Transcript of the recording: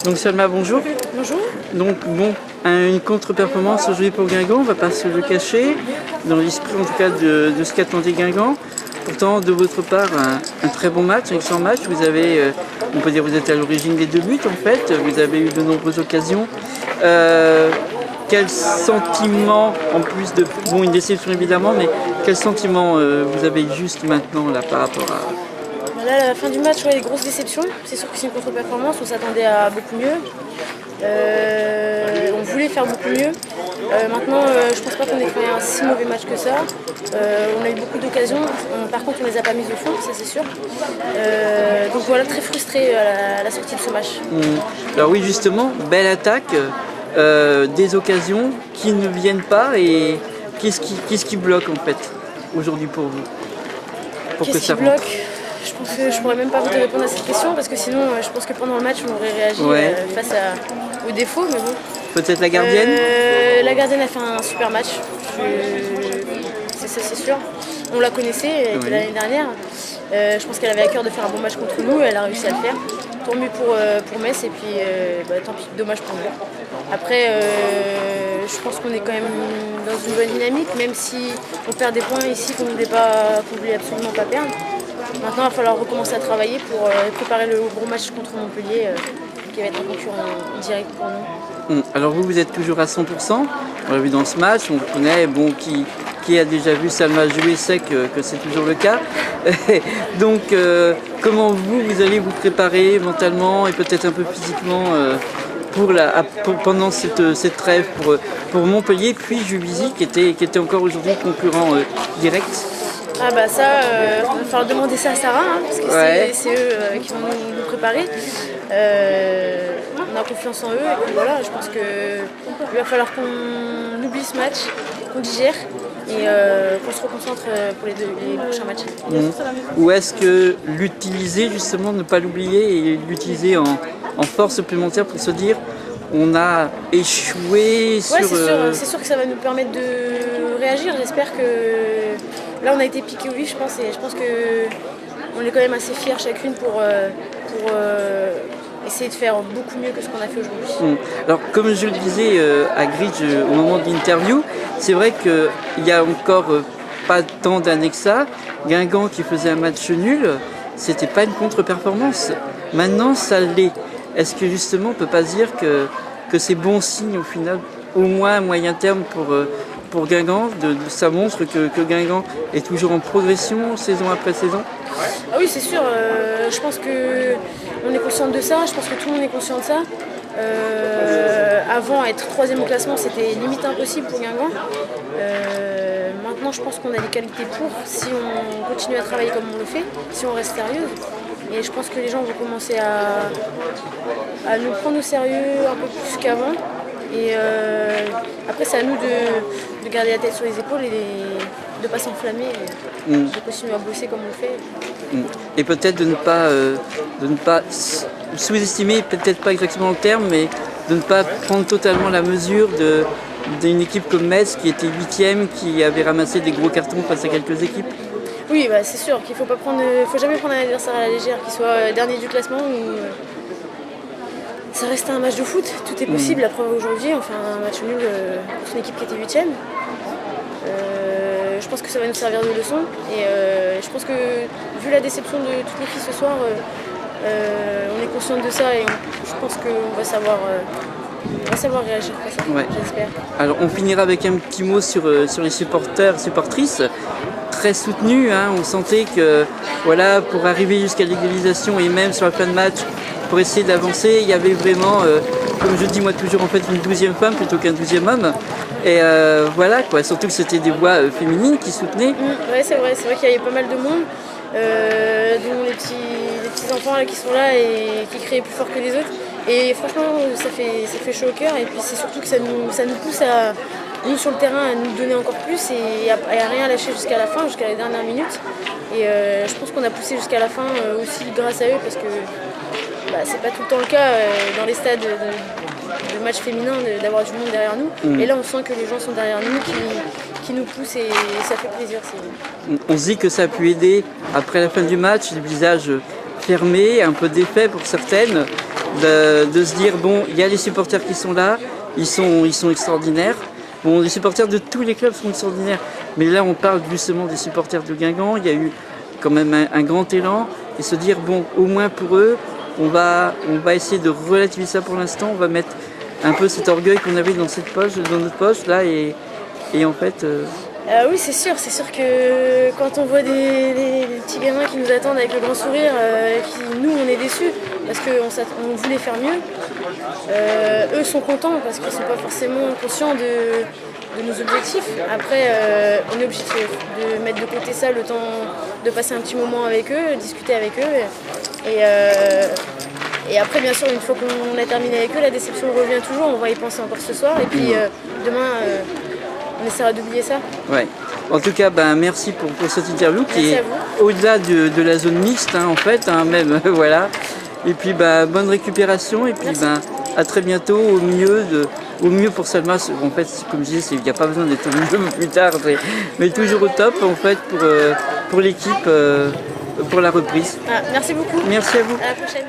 Donc Salma, bonjour. Bonjour. Donc bon, une contre-performance aujourd'hui pour Guingamp, on ne va pas se le cacher, dans l'esprit en tout cas de ce qu'attendait Guingamp. Pourtant, de votre part, un très bon match, un excellent match. Vous avez, on peut dire, vous êtes à l'origine des 2 buts en fait. Vous avez eu de nombreuses occasions. Quel sentiment, en plus de, bon, une déception évidemment, mais quel sentiment vous avez juste maintenant là par rapport à... Là, à la fin du match, ouais, grosse déception. C'est sûr que c'est une contre-performance, on s'attendait à beaucoup mieux. On voulait faire beaucoup mieux. Maintenant, je pense pas qu'on ait fait un si mauvais match que ça. On a eu beaucoup d'occasions. Par contre, on les a pas mises au fond, ça c'est sûr. Donc voilà, très frustré à la sortie de ce match. Alors oui, justement, belle attaque, des occasions qui ne viennent pas. Et qu'est-ce qui bloque en fait aujourd'hui pour vous, pour que ça rentre? Je pense que je pourrais même pas vous répondre à cette question parce que sinon je pense que pendant le match on aurait réagi face aux défauts, mais bon. Peut-être la gardienne. La gardienne a fait un super match, c'est sûr. On la connaissait l'année dernière. Je pense qu'elle avait à cœur de faire un bon match contre nous, elle a réussi à le faire. Tant mieux pour Metz et puis tant pis, dommage pour nous. Après, je pense qu'on est quand même dans une bonne dynamique, même si on perd des points ici qu'on ne voulait absolument pas perdre. Maintenant, il va falloir recommencer à travailler pour préparer le gros match contre Montpellier, qui va être un concurrent direct pour nous. Alors vous êtes toujours à 100%, on l'a vu dans ce match, on connaît, bon, qui a déjà vu Salma jouer sait que c'est toujours le cas. Donc comment vous allez vous préparer mentalement et peut-être un peu physiquement pendant cette trêve pour Montpellier, puis Juvisy qui était encore aujourd'hui concurrent direct? Ah bah ça, il va falloir demander ça à Sarah, hein, parce que c'est eux qui vont nous préparer. On a confiance en eux et puis voilà, je pense qu'il va falloir qu'on oublie ce match, qu'on digère et qu'on se reconcentre pour les prochains matchs. Ou est-ce que l'utiliser justement, ne pas l'oublier et l'utiliser en force supplémentaire pour se dire on a échoué sur... c'est sûr que ça va nous permettre de réagir, j'espère que... Là, on a été piqué au vif, je pense, et je pense qu'on est quand même assez fiers chacune pour essayer de faire beaucoup mieux que ce qu'on a fait aujourd'hui. Alors, comme je le disais à Gridge au moment de l'interview, c'est vrai qu'il n'y a encore pas tant d'années que ça. Guingamp qui faisait un match nul, c'était pas une contre-performance. Maintenant, ça l'est. Est-ce que justement, on ne peut pas se dire que c'est bon signe au final, au moins à moyen terme pour Guingamp, ça montre que Guingamp est toujours en progression saison après saison? Ah oui, c'est sûr, je pense qu'on est conscient de ça, je pense que tout le monde est conscient de ça. Avant, être 3e au classement, c'était limite impossible pour Guingamp. Maintenant, je pense qu'on a les qualités pour, si on continue à travailler comme on le fait, si on reste sérieux. Et je pense que les gens vont commencer à nous prendre au sérieux un peu plus qu'avant. Et après, c'est à nous de garder la tête sur les épaules et de ne pas s'enflammer, de continuer à bosser comme on le fait. Et peut-être de ne pas sous-estimer, peut-être pas exactement le terme, mais de ne pas prendre totalement la mesure d'une équipe comme Metz qui était 8e, qui avait ramassé des gros cartons face à quelques équipes. Oui, bah, c'est sûr qu'il ne faut jamais prendre un adversaire à la légère, qu'il soit dernier du classement ou... Ça reste un match de foot, tout est possible. La preuve aujourd'hui, on fait un match nul contre une équipe qui était 8e. Je pense que ça va nous servir de leçon. Et je pense que, vu la déception de toutes les filles ce soir, on est consciente de ça et je pense qu'on va savoir réagir face à ça, j'espère. Alors on finira avec un petit mot sur les supporters, supportrices. Très soutenus, hein. On sentait que voilà, pour arriver jusqu'à l'égalisation et même sur la fin de match, pour essayer d'avancer, il y avait vraiment, comme je dis moi toujours, en fait une 12e femme plutôt qu'un 12e homme. Et voilà quoi, surtout que c'était des voix féminines qui soutenaient. Ouais, c'est vrai qu'il y avait pas mal de monde, dont les petits enfants là, qui sont là et qui crient plus fort que les autres. Et franchement, ça fait chaud au cœur et puis c'est surtout que ça nous pousse à nous sur le terrain à nous donner encore plus et à rien lâcher jusqu'à la fin, jusqu'à les dernières minutes. Et je pense qu'on a poussé jusqu'à la fin aussi grâce à eux parce que c'est pas tout le temps le cas dans les stades de matchs féminins d'avoir du monde derrière nous. Et là on sent que les gens sont derrière nous, qui nous poussent et ça fait plaisir. On se dit que ça a pu aider après la fin du match, les visages fermés, un peu défaits pour certaines. de se dire bon, il y a les supporters qui sont là, ils sont extraordinaires. Bon, les supporters de tous les clubs sont extraordinaires, mais là on parle justement des supporters de Guingamp. Il y a eu quand même un grand élan et se dire bon, au moins pour eux, on va essayer de relativiser ça pour l'instant. On va mettre un peu cet orgueil qu'on avait dans notre poche là et en fait. Oui, c'est sûr que quand on voit des petits gamins qui nous attendent avec le grand sourire, nous on est déçus parce qu'on voulait faire mieux. Eux sont contents parce qu'ils ne sont pas forcément conscients de nos objectifs. Après, on est obligé de mettre de côté ça, le temps de passer un petit moment avec eux, discuter avec eux. Et après, bien sûr, une fois qu'on a terminé avec eux, la déception revient toujours. On va y penser encore ce soir et puis demain. On essaiera d'oublier ça. Ouais. En tout cas, merci pour cette interview qui est au-delà de la zone mixte, en fait, même, voilà. Et puis, bonne récupération et puis, à très bientôt, au mieux pour Salma. En fait, comme je disais, il n'y a pas besoin d'être au mieux plus tard, mais toujours au top, en fait, pour l'équipe, pour la reprise. Merci beaucoup. Merci à vous. À la prochaine.